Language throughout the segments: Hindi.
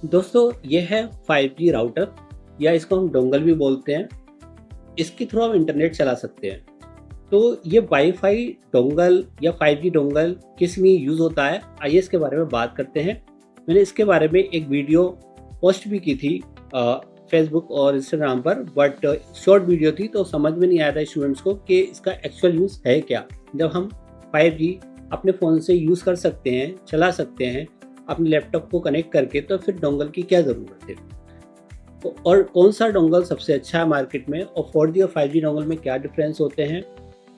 दोस्तों ये है 5G राउटर या इसको हम डोंगल भी बोलते हैं। इसके थ्रू हम इंटरनेट चला सकते हैं। तो ये वाईफाई डोंगल या 5G डोंगल किस लिए यूज़ होता है, आइए इसके बारे में बात करते हैं। मैंने इसके बारे में एक वीडियो पोस्ट भी की थी फेसबुक और इंस्टाग्राम पर, बट शॉर्ट वीडियो थी तो समझ में नहीं आया था स्टूडेंट्स को कि इसका एक्चुअल यूज़ है क्या। जब हम 5G अपने फ़ोन से यूज़ कर सकते हैं, चला सकते हैं अपने लैपटॉप को कनेक्ट करके, तो फिर डोंगल की क्या ज़रूरत है। तो और कौन सा डोंगल सबसे अच्छा है मार्केट में, और 4G और 5G डोंगल में क्या डिफरेंस होते हैं,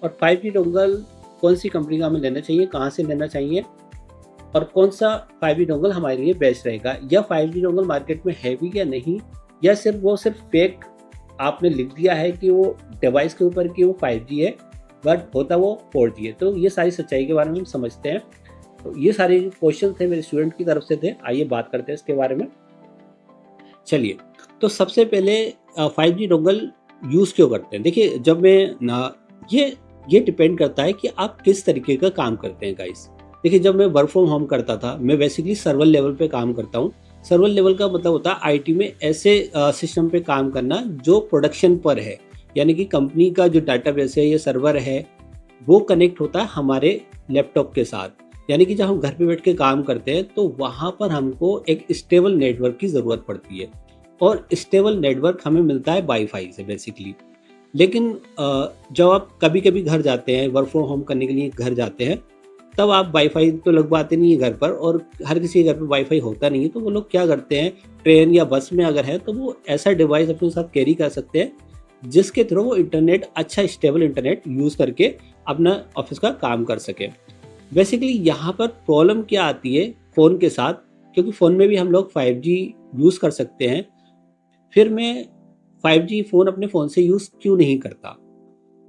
और 5G डोंगल कौन सी कंपनी का हमें लेना चाहिए, कहाँ से लेना चाहिए, और कौन सा 5G डोंगल हमारे लिए बेस्ट रहेगा, या 5G डोंगल मार्केट में है भी या नहीं, या सिर्फ फेक आपने लिख दिया है कि वो डिवाइस के ऊपर कि वो 5G है बट होता वो 4G है। तो ये सारी सच्चाई के बारे में हम समझते हैं। तो ये सारे क्वेश्चन थे मेरे स्टूडेंट की तरफ से थे, आइए बात करते हैं इसके बारे में। चलिए, तो सबसे पहले 5G डोंगल यूज़ क्यों करते हैं। देखिए, जब मैं ना ये डिपेंड करता है कि आप किस तरीके का काम करते हैं गाइस। देखिए, जब मैं वर्क फ्रॉम होम करता था, मैं बेसिकली सर्वर लेवल पे काम करता हूँ। सर्वर लेवल का मतलब होता है आईटी में ऐसे सिस्टम पे काम करना जो प्रोडक्शन पर है, यानी कि कंपनी का जो डाटाबेस है या सर्वर है वो कनेक्ट होता है हमारे लैपटॉप के साथ। यानी कि जब हम घर पे बैठ के काम करते हैं तो वहाँ पर हमको एक स्टेबल नेटवर्क की ज़रूरत पड़ती है, और स्टेबल नेटवर्क हमें मिलता है वाईफाई से बेसिकली। लेकिन जब आप कभी कभी घर जाते हैं, वर्क फ्रॉम होम करने के लिए घर जाते हैं, तब आप वाईफाई तो लगवाते नहीं है घर पर, और हर किसी के घर पर वाईफाई होता नहीं है। तो वो लोग क्या करते हैं, ट्रेन या बस में अगर है तो वो ऐसा डिवाइस अपने साथ कैरी कर सकते हैं जिसके थ्रू वो इंटरनेट, अच्छा स्टेबल इंटरनेट यूज़ करके अपना ऑफिस का काम कर सके। बेसिकली यहाँ पर प्रॉब्लम क्या आती है फ़ोन के साथ, क्योंकि फ़ोन में भी हम लोग 5G यूज़ कर सकते हैं, फिर मैं 5G फ़ोन अपने फ़ोन से यूज़ क्यों नहीं करता।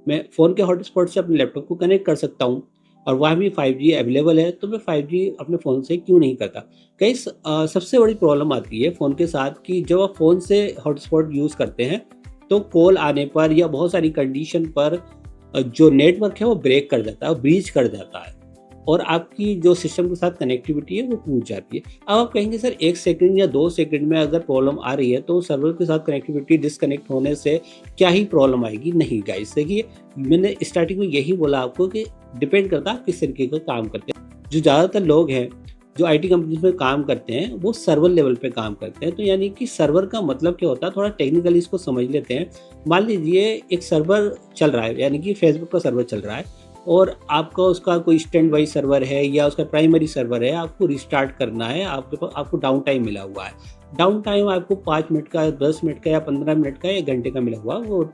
मैं फ़ोन के हॉटस्पॉट से अपने लैपटॉप को कनेक्ट कर सकता हूँ और वहाँ भी 5G अवेलेबल है, तो मैं 5G अपने फ़ोन से क्यों नहीं करता। कई सबसे बड़ी प्रॉब्लम आती है फ़ोन के साथ कि जब आप फ़ोन से हॉटस्पॉट यूज़ करते हैं तो कॉल आने पर या बहुत सारी कंडीशन पर जो नेटवर्क है वो ब्रेक कर जाता है, ब्रीच कर जाता है, और आपकी जो सिस्टम के साथ कनेक्टिविटी है वो टूट जाती है। अब आप कहेंगे सर 1 सेकंड या 2 सेकंड में अगर प्रॉब्लम आ रही है तो सर्वर के साथ कनेक्टिविटी डिस्कनेक्ट होने से क्या ही प्रॉब्लम आएगी। नहीं गाइस, देखिए, मैंने स्टार्टिंग में यही बोला आपको कि डिपेंड करता है आप किस तरीके का काम करते हैं। जो ज़्यादातर लोग हैं जो आईटी कंपनीज में काम करते हैं वो सर्वर लेवल पे काम करते हैं। तो यानी कि सर्वर का मतलब क्या होता है, थोड़ा टेक्निकली इसको समझ लेते हैं। मान लीजिए एक सर्वर चल रहा है, यानी कि फेसबुक का सर्वर चल रहा है, और आपका उसका कोई स्टैंड बाई सर्वर है या उसका प्राइमरी सर्वर है, आपको रिस्टार्ट करना है, आपको डाउन टाइम मिला हुआ है। डाउन टाइम आपको 5 मिनट का, 10 मिनट का या 15 मिनट का या घंटे का मिला हुआ, वो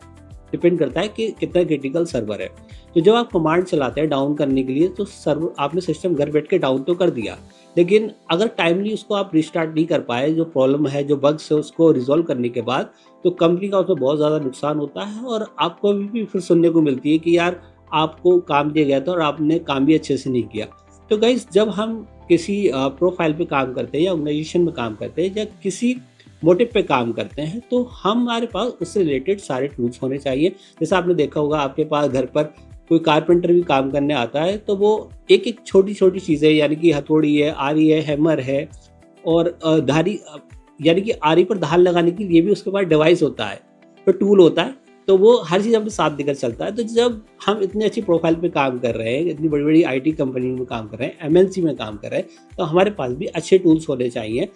डिपेंड करता है कि कितना क्रिटिकल सर्वर है। तो जब आप कमांड चलाते हैं डाउन करने के लिए, तो सर्वर आपने सिस्टम घर बैठ के डाउन तो कर दिया, लेकिन अगर टाइमली उसको आप रिस्टार्ट नहीं कर पाए, जो प्रॉब्लम है, जो बग्स है, उसको रिजॉल्व करने के बाद, तो कंपनी का उसमें बहुत ज़्यादा नुकसान होता है, और आपको भी फिर सुनने को मिलती है कि यार आपको काम दिया गया था और आपने काम भी अच्छे से नहीं किया। तो गाइस, जब हम किसी प्रोफाइल पे काम करते हैं या ऑर्गेनाइजेशन में काम करते हैं या किसी मोटिव पे काम करते हैं, तो हमारे पास उससे रिलेटेड सारे टूल्स होने चाहिए। जैसे आपने देखा होगा आपके पास घर पर कोई कारपेंटर भी काम करने आता है, तो वो एक एक छोटी छोटी चीज़ें, यानी कि हथौड़ी है, आरी है, हैमर है, और धारी, यानी कि आरी पर धार लगाने के लिए भी उसके पास डिवाइस होता है, तो टूल होता है। तो वो हर चीज़ अपने साथ देकर चलता है। तो जब हम इतनी अच्छी प्रोफाइल पे काम कर रहे हैं, इतनी बड़ी बड़ी आईटी कंपनी में काम कर रहे हैं, एमएनसी में काम कर रहे हैं, तो हमारे पास भी अच्छे टूल्स होने चाहिए।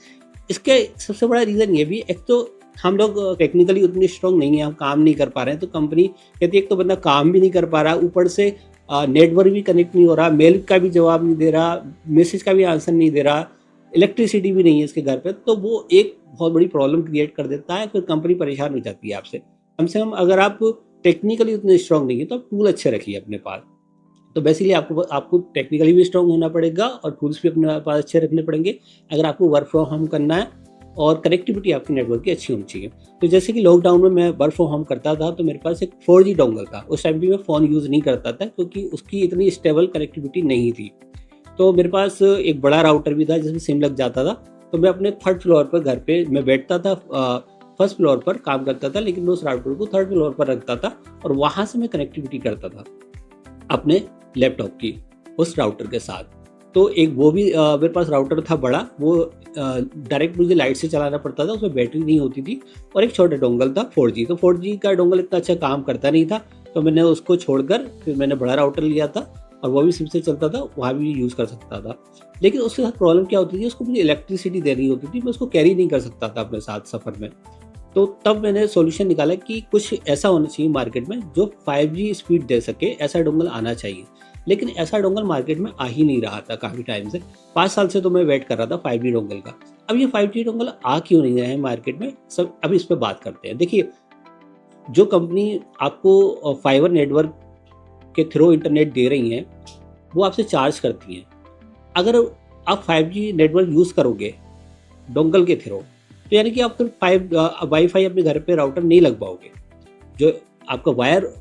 इसके सबसे बड़ा रीज़न ये भी, एक तो हम लोग टेक्निकली उतने स्ट्रॉन्ग नहीं है, हम काम नहीं कर पा रहे हैं, तो कंपनी कहती है एक तो बंदा काम भी नहीं कर पा रहा, ऊपर से नेटवर्क भी कनेक्ट नहीं हो रहा, मेल का भी जवाब नहीं दे रहा, मैसेज का भी आंसर नहीं दे रहा, इलेक्ट्रिसिटी भी नहीं है इसके घर पे, तो वो एक बहुत बड़ी प्रॉब्लम क्रिएट कर देता है। फिर कंपनी परेशान हो जाती है आपसे। कम से कम अगर आप टेक्निकली उतने स्ट्रॉन्ग नहीं है तो आप टूल अच्छे रखिए अपने पास। तो बेसिकली आपको आपको टेक्निकली भी स्ट्रॉन्ग होना पड़ेगा और टूल्स भी अपने पास अच्छे रखने पड़ेंगे अगर आपको वर्क फ्रॉम होम करना है, और कनेक्टिविटी आपकी नेटवर्क की अच्छी होनी चाहिए। तो जैसे कि लॉकडाउन में मैं वर्क फ्रॉम होम करता था, तो मेरे पास एक 4G डोंगल था। उस टाइम भी मैं फ़ोन यूज़ नहीं करता था क्योंकि उसकी इतनी स्टेबल कनेक्टिविटी नहीं थी। तो मेरे पास एक बड़ा राउटर भी था जिसमें सिम लग जाता था। तो मैं अपने 3rd फ्लोर पर घर पे मैं बैठता था, 1st फ्लोर पर काम करता था, लेकिन मैं उस राउटर को 3rd फ्लोर पर रखता था और वहाँ से मैं कनेक्टिविटी करता था अपने लैपटॉप की उस राउटर के साथ। तो एक वो भी मेरे पास राउटर था बड़ा, वो डायरेक्ट मुझे लाइट से चलाना पड़ता था, उसमें बैटरी नहीं होती थी, और एक छोटा डोंगल था 4G। तो 4G का डोंगल इतना अच्छा काम करता नहीं था, तो मैंने उसको छोड़कर फिर मैंने बड़ा राउटर लिया था, और वो भी सिम से चलता था, वहाँ भी यूज़ कर सकता था। लेकिन उसके साथ प्रॉब्लम क्या होती थी, उसको मुझे इलेक्ट्रिसिटी देनी होती थी, मैं उसको कैरी नहीं कर सकता था अपने साथ सफ़र में। तो तब मैंने सॉल्यूशन निकाला कि कुछ ऐसा होना चाहिए मार्केट में जो 5G स्पीड दे सके, ऐसा डोंगल आना चाहिए। लेकिन ऐसा डोंगल मार्केट में आ ही नहीं रहा था काफ़ी टाइम से, 5 साल से तो मैं वेट कर रहा था 5G डोंगल का। अब ये 5G डोंगल आ क्यों नहीं रहे हैं मार्केट में, सब अब इस पे बात करते हैं। देखिए, जो कंपनी आपको फाइबर नेटवर्क के थ्रू इंटरनेट दे रही हैं, वो आपसे चार्ज करती हैं। अगर आप 5G नेटवर्क यूज़ करोगे डोंगल के थ्रू, तो यानी कि आप फिर वाईफाई अपने घर पे राउटर नहीं लगवाओगे। जो आपका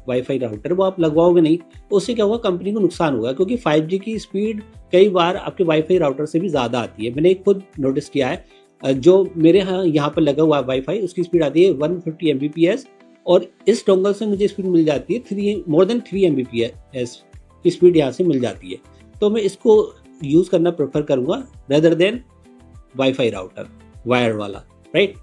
वाईफाई राउटर वो आप लगवाओगे नहीं, तो उससे क्या होगा, कंपनी को नुकसान होगा, क्योंकि 5G की स्पीड कई बार आपके वाईफाई राउटर से भी ज़्यादा आती है। मैंने खुद नोटिस किया है, जो मेरे यहाँ पर लगा हुआ है वाईफाई, उसकी स्पीड आती है 150 Mbps, और इस डोंगल से मुझे स्पीड मिल जाती है मोर देन 3 Mbps की स्पीड यहाँ से मिल जाती है। तो मैं इसको यूज़ करना प्रेफर करूँगा rather than wifi router wire वाला, राइट।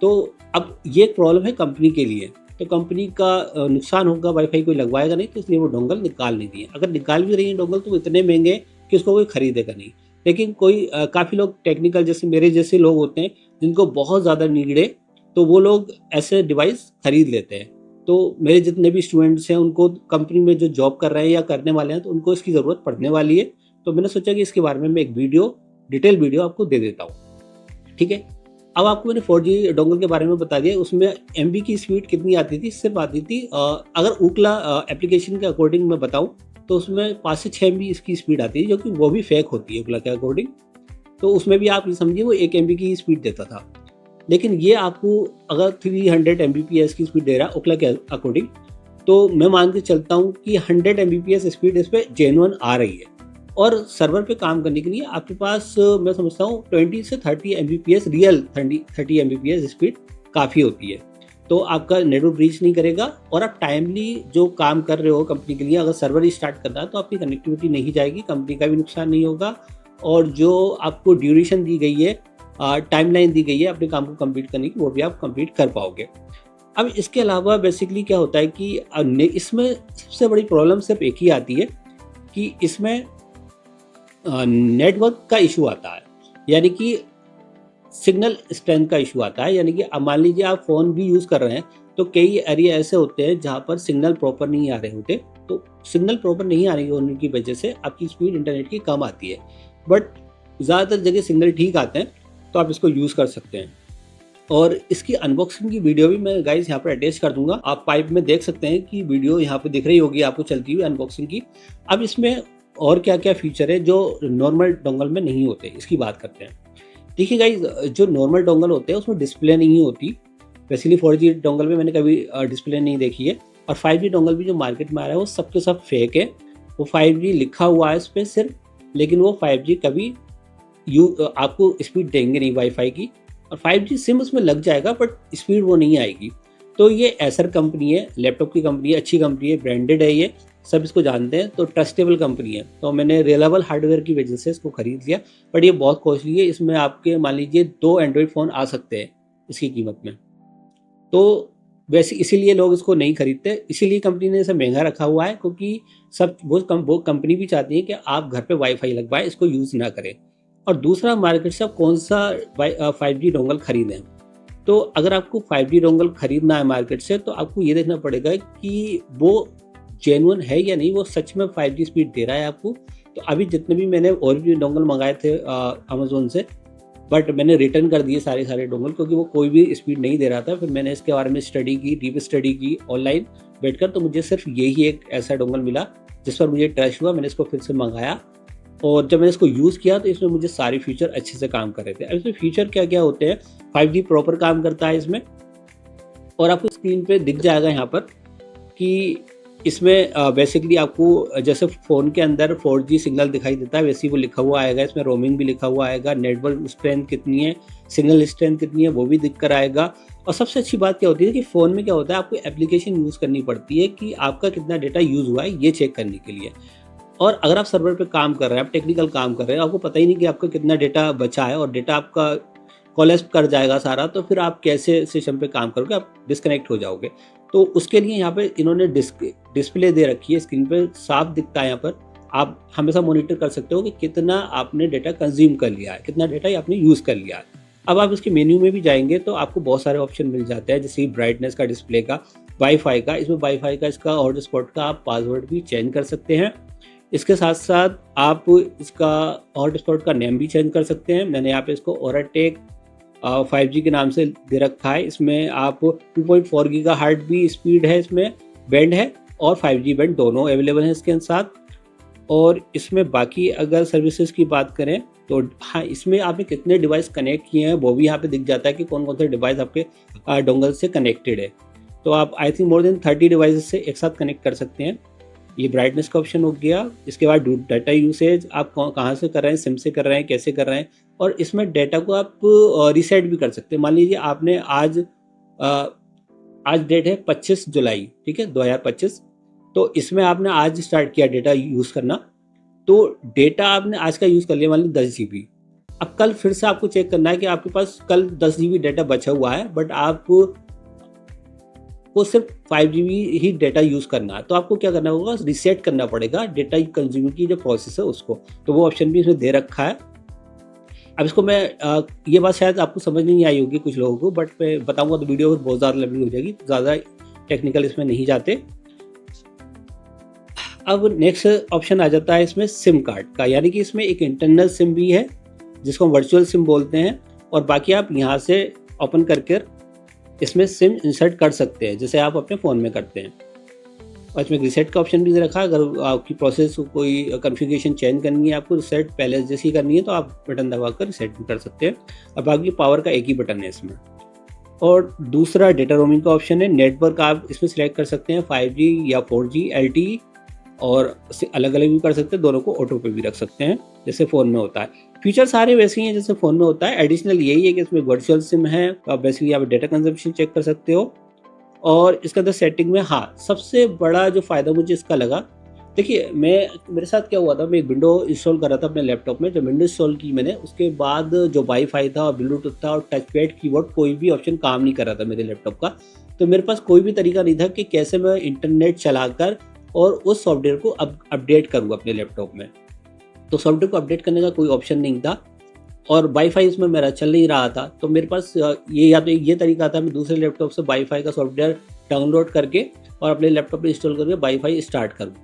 तो अब ये एक प्रॉब्लम है कंपनी के लिए, तो कंपनी का नुकसान होगा, वाईफाई कोई लगवाएगा नहीं, तो इसलिए वो डोंगल निकाल नहीं दिए। अगर निकाल भी रही है डोंगल, तो वो इतने महंगे कि उसको कोई खरीदेगा नहीं। लेकिन कोई काफ़ी लोग टेक्निकल जैसे मेरे जैसे लोग होते हैं, जिनको बहुत ज़्यादा नीड है, तो वो लोग ऐसे डिवाइस खरीद लेते हैं। तो मेरे जितने भी स्टूडेंट्स हैं, उनको कंपनी में जो जॉब कर रहे हैं या करने वाले हैं, तो उनको इसकी ज़रूरत पड़ने वाली है। तो मैंने सोचा कि इसके बारे में मैं एक डिटेल वीडियो आपको दे देता हूँ, ठीक है। अब आपको मैंने 4G डोंगल के बारे में बता दिया, उसमें MB की स्पीड कितनी आती थी, सिर्फ आती थी अगर ऊकला एप्लीकेशन के अकॉर्डिंग मैं बताऊं, तो उसमें 5 से 6 MB इसकी स्पीड आती है, जो कि वो भी फेक होती है ऊकला के अकॉर्डिंग। तो उसमें भी आप ये समझिए वो 1 MB की स्पीड देता था। लेकिन ये आपको अगर 300 Mbps की स्पीड दे रहा है ऊकला के अकॉर्डिंग, तो मैं मान के चलता हूँ कि 100 Mbps स्पीड इस पर जेन्युइन आ रही है। और सर्वर पे काम करने के लिए आपके पास मैं समझता हूँ 20 से 30 Mbps, रियल 30 Mbps स्पीड काफ़ी होती है। तो आपका नेटवर्क रीच नहीं करेगा, और आप टाइमली जो काम कर रहे हो कंपनी के लिए, अगर सर्वर ही स्टार्ट करना है, तो आपकी कनेक्टिविटी नहीं जाएगी, कंपनी का भी नुकसान नहीं होगा, और जो आपको ड्यूरेशन दी गई है, टाइमलाइन दी गई है अपने काम को कंप्लीट करने की, वो भी आप कंप्लीट कर पाओगे। अब इसके अलावा बेसिकली क्या होता है कि इसमें सबसे बड़ी प्रॉब्लम सिर्फ एक ही आती है कि इसमें नेटवर्क का इशू आता है, यानी कि सिग्नल स्ट्रेंथ का इशू आता है। यानी कि अब मान लीजिए आप फ़ोन भी यूज़ कर रहे हैं, तो कई एरिया ऐसे होते हैं जहाँ पर सिग्नल प्रॉपर नहीं आ रहे होते, तो सिग्नल प्रॉपर नहीं आने होने की वजह से आपकी स्पीड इंटरनेट की कम आती है। बट ज़्यादातर जगह सिग्नल ठीक आते हैं, तो आप इसको यूज़ कर सकते हैं। और इसकी अनबॉक्सिंग की वीडियो भी मैं गाइस यहाँ पर अटैच कर दूंगा, आप पाइप में देख सकते हैं कि वीडियो यहाँ पे दिख रही होगी आपको चलती हुई अनबॉक्सिंग की। अब इसमें और क्या क्या फीचर है जो नॉर्मल डोंगल में नहीं होते, इसकी बात करते हैं। देखिए गाइस, जो नॉर्मल डोंगल होते हैं उसमें डिस्प्ले नहीं होती। बेसिकली 4G डोंगल में मैंने कभी डिस्प्ले नहीं देखी है, और 5G डोंगल भी जो मार्केट में आ रहा है वो सब के सब फेक है। वो 5G लिखा हुआ है इस पर सिर्फ, लेकिन वो 5G कभी आपको स्पीड देंगे नहीं वाईफाई की, और 5G सिम उसमें लग जाएगा बट स्पीड वो नहीं आएगी। तो ये एसर कंपनी है, लैपटॉप की कंपनी है, अच्छी कंपनी है, ब्रांडेड है, ये सब इसको जानते हैं, तो ट्रस्टेबल कंपनी है। तो मैंने रिलायबल हार्डवेयर की वजह से इसको खरीद लिया, बट ये बहुत कॉस्टली है। इसमें आपके मान लीजिए 2 एंड्रॉयड फ़ोन आ सकते हैं इसकी कीमत में, तो वैसे इसीलिए लोग इसको नहीं खरीदते, इसीलिए कंपनी ने इसे महंगा रखा हुआ है, क्योंकि सब वो कंपनी भी चाहती है कि आप घर पे वाईफाई लगवाएं, इसको यूज़ ना करें। और दूसरा, मार्केट से आप कौन सा 5G डोंगल खरीदें। तो अगर आपको 5G डोंगल खरीदना है मार्केट से, तो आपको ये देखना पड़ेगा कि वो जेन्युइन है या नहीं, वो सच में 5G स्पीड दे रहा है आपको। तो अभी जितने भी मैंने और भी डोंगल मंगाए थे अमेज़ोन से, बट मैंने रिटर्न कर दिए सारे डोंगल, क्योंकि वो कोई भी स्पीड नहीं दे रहा था। फिर मैंने इसके बारे में स्टडी की, डीप स्टडी की ऑनलाइन बैठकर, तो मुझे सिर्फ यही एक ऐसा डोंगल मिला जिस पर मुझे ट्रस्ट हुआ। मैंने इसको फिर से मंगाया, और जब मैंने इसको यूज़ किया तो इसमें मुझे सारे फीचर अच्छे से काम कर रहे थे। अब इसमें फीचर क्या क्या होते हैं, 5G प्रॉपर काम करता है इसमें, और आपको स्क्रीन पे दिख जाएगा यहाँ पर कि इसमें बेसिकली आपको जैसे फ़ोन के अंदर 4G सिग्नल दिखाई देता है, वैसे ही वो लिखा हुआ आएगा। इसमें रोमिंग भी लिखा हुआ आएगा, नेटवर्क स्ट्रेंथ कितनी है, सिग्नल स्ट्रेंथ कितनी है, वो भी दिख कर आएगा। और सबसे अच्छी बात क्या होती है कि फ़ोन में क्या होता है, आपको एप्लीकेशन यूज़ करनी पड़ती है कि आपका कितना डेटा यूज़ हुआ है, ये चेक करने के लिए। और अगर आप सर्वर पे काम कर रहे हैं, आप टेक्निकल काम कर रहे हैं, आपको पता ही नहीं कि आपका कितना डेटा बचा है और डेटा आपका कोलैप्स कर जाएगा सारा, तो फिर आप कैसे सिस्टम पे काम करोगे, आप डिस्कनेक्ट हो जाओगे। तो उसके लिए यहाँ पे इन्होंने डिस्प्ले दे रखी है, स्क्रीन पे साफ दिखता है। यहाँ पर आप हमेशा मॉनिटर कर सकते हो कि कितना आपने डेटा कंज्यूम कर लिया है, कितना डेटा आपने यूज़ कर लिया है। अब आप इसके मेन्यू में भी जाएंगे तो आपको बहुत सारे ऑप्शन मिल जाते हैं, जैसे ब्राइटनेस का, डिस्प्ले का, वाईफाई का। इसमें वाईफाई का, इसका हॉटस्पॉट का आप पासवर्ड भी चेंज कर सकते हैं। इसके साथ साथ आप इसका हॉटस्पॉट का नेम भी चेंज कर सकते हैं। मैंने यहाँ पे इसको ओराटेक 5G के नाम से दे रखा है। इसमें आप 2.4 गीगाहर्ट्ज़ भी स्पीड है, इसमें बैंड है, और 5G बैंड दोनों अवेलेबल हैं इसके साथ। और इसमें बाकी अगर सर्विसेज की बात करें तो हाँ, इसमें आपने कितने डिवाइस कनेक्ट किए हैं वो भी यहाँ पे दिख जाता है कि कौन कौन से डिवाइस आपके डोंगल से कनेक्टेड है। तो आप I think more than 30 device से एक साथ कनेक्ट कर सकते हैं। ये ब्राइटनेस का ऑप्शन हो गया। इसके बाद डाटा यूसेज, आप कहाँ से कर रहे हैं, सिम से कर रहे हैं, कैसे कर रहे हैं। और इसमें डाटा को आप रीसेट भी कर सकते हैं। मान लीजिए आपने आज डेट है 25 जुलाई, ठीक है, 2025। तो इसमें आपने आज स्टार्ट किया डेटा यूज़ करना, तो डेटा आपने आज का यूज़ कर लिया, मान लीजिए 10 GB। अब कल फिर से आपको चेक करना है कि आपके पास कल 10 GB डाटा बचा हुआ है, बट आपको सिर्फ 5 GB ही डेटा यूज़ करना है। तो आपको क्या करना होगा, रीसेट करना पड़ेगा डेटा कंज्यूम की जो प्रोसेस है उसको। तो वो ऑप्शन भी इसमें दे रखा है। अब इसको मैं ये बात शायद आपको समझ नहीं आई होगी कुछ लोगों को, बट मैं बताऊंगा तो वीडियो बहुत ज़्यादा लंबी हो जाएगी, ज़्यादा टेक्निकल इसमें नहीं जाते। अब नेक्स्ट ऑप्शन आ जाता है इसमें सिम कार्ड का, यानी कि इसमें एक इंटरनल सिम भी है जिसको हम वर्चुअल सिम बोलते हैं, और बाकी आप यहाँ से ओपन करके इसमें सिम इंसर्ट कर सकते हैं, जैसे आप अपने फ़ोन में करते हैं। और इसमें रिसेट का ऑप्शन भी दे रखा है। अगर आपकी प्रोसेस कोई कॉन्फ़िगरेशन चेंज करनी है, आपको रिसेट पहले जैसी करनी है, तो आप बटन दबाकर रिसेट भी कर सकते हैं। और बाकी पावर का एक ही बटन है इसमें। और दूसरा डेटा रोमिंग का ऑप्शन है। नेटवर्क आप इसमें सिलेक्ट कर सकते हैं, 5G या 4G, LTE, और अलग अलग भी कर सकते हैं, दोनों को ऑटो पे भी रख सकते हैं जैसे फ़ोन में होता है। फीचर सारे वैसे ही हैं जैसे फ़ोन में होता है। एडिशनल यही है कि इसमें वर्चुअल सिम है, तो आप बेसिकली आप डेटा कंजम्पशन चेक कर सकते हो। और इसके अंदर सेटिंग में हाँ, सबसे बड़ा जो फ़ायदा मुझे इसका लगा, देखिए मेरे साथ क्या हुआ था, मैं एक विंडो इंस्टॉल कर रहा था अपने लैपटॉप में। जब विंडो इंस्टॉल की मैंने, उसके बाद जो वाईफाई था और ब्लूटूथ था और टच पैड कीबोर्ड, कोई भी ऑप्शन काम नहीं कर रहा था मेरे लैपटॉप का। तो मेरे पास कोई भी तरीका नहीं था कि कैसे मैं इंटरनेट चलाकर और उस सॉफ्टवेयर को अपडेट करूँ अपने लैपटॉप में। तो सॉफ्टवेयर को अपडेट करने का कोई ऑप्शन नहीं था, और वाईफाई इसमें मेरा चल नहीं रहा था। तो मेरे पास या तो ये तरीका था, मैं दूसरे लैपटॉप से वाईफाई का सॉफ्टवेयर डाउनलोड करके और अपने लैपटॉप पे इंस्टॉल करके वाईफाई स्टार्ट करूँ।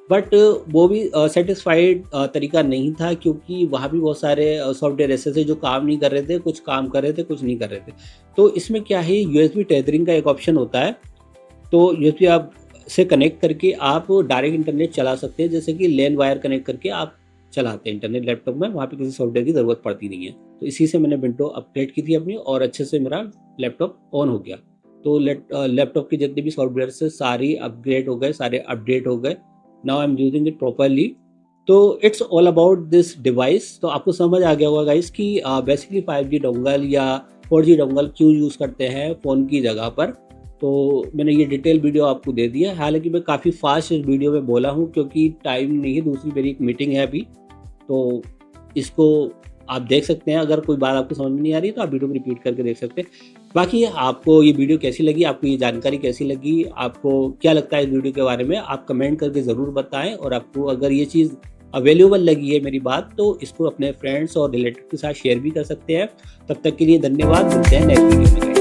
बट वो भी सेटिस्फाइड तरीका नहीं था, क्योंकि वहाँ भी बहुत सारे सॉफ्टवेयर ऐसे थे जो काम नहीं कर रहे थे, कुछ काम कर रहे थे, कुछ नहीं कर रहे थे। तो इसमें क्या है, USB टेथरिंग का एक ऑप्शन होता है। तो USB आप से कनेक्ट करके आप डायरेक्ट इंटरनेट चला सकते हैं, जैसे कि लैन वायर कनेक्ट करके आप चलाते हैं इंटरनेट लैपटॉप में, वहाँ पे किसी सॉफ्टवेयर की ज़रूरत पड़ती नहीं है। तो इसी से मैंने विंडो अपडेट की थी अपनी, और अच्छे से मेरा लैपटॉप ऑन हो गया। तो लैपटॉप के जितने भी सॉफ्टवेयर से सारी अपग्रेड हो गए, सारे अपडेट हो गए। Now I am using it properly. तो it's all about this device. तो आपको समझ आ गया होगा गाइस कि बेसिकली 5G डोंगल या 4G डोंगल क्यों यूज़ करते हैं फ़ोन की जगह पर। तो मैंने ये डिटेल वीडियो आपको दे दिया। हालांकि मैं काफ़ी फास्ट इस वीडियो में बोला हूँ, क्योंकि टाइम नहीं है, दूसरी मेरी एक मीटिंग है अभी। तो इसको आप देख सकते हैं, अगर कोई बात आपको समझ में नहीं आ रही तो आप वीडियो को रिपीट करके देख सकते हैं। बाकी आपको ये वीडियो कैसी लगी, आपको ये जानकारी कैसी लगी, आपको क्या लगता है इस वीडियो के बारे में, आप कमेंट करके ज़रूर बताएं। और आपको अगर ये चीज़ अवेलेबल लगी है मेरी बात, तो इसको अपने फ्रेंड्स और रिलेटिव के साथ शेयर भी कर सकते हैं। तब तक के लिए धन्यवाद, मिलते हैं नेक्स्ट वीडियो में।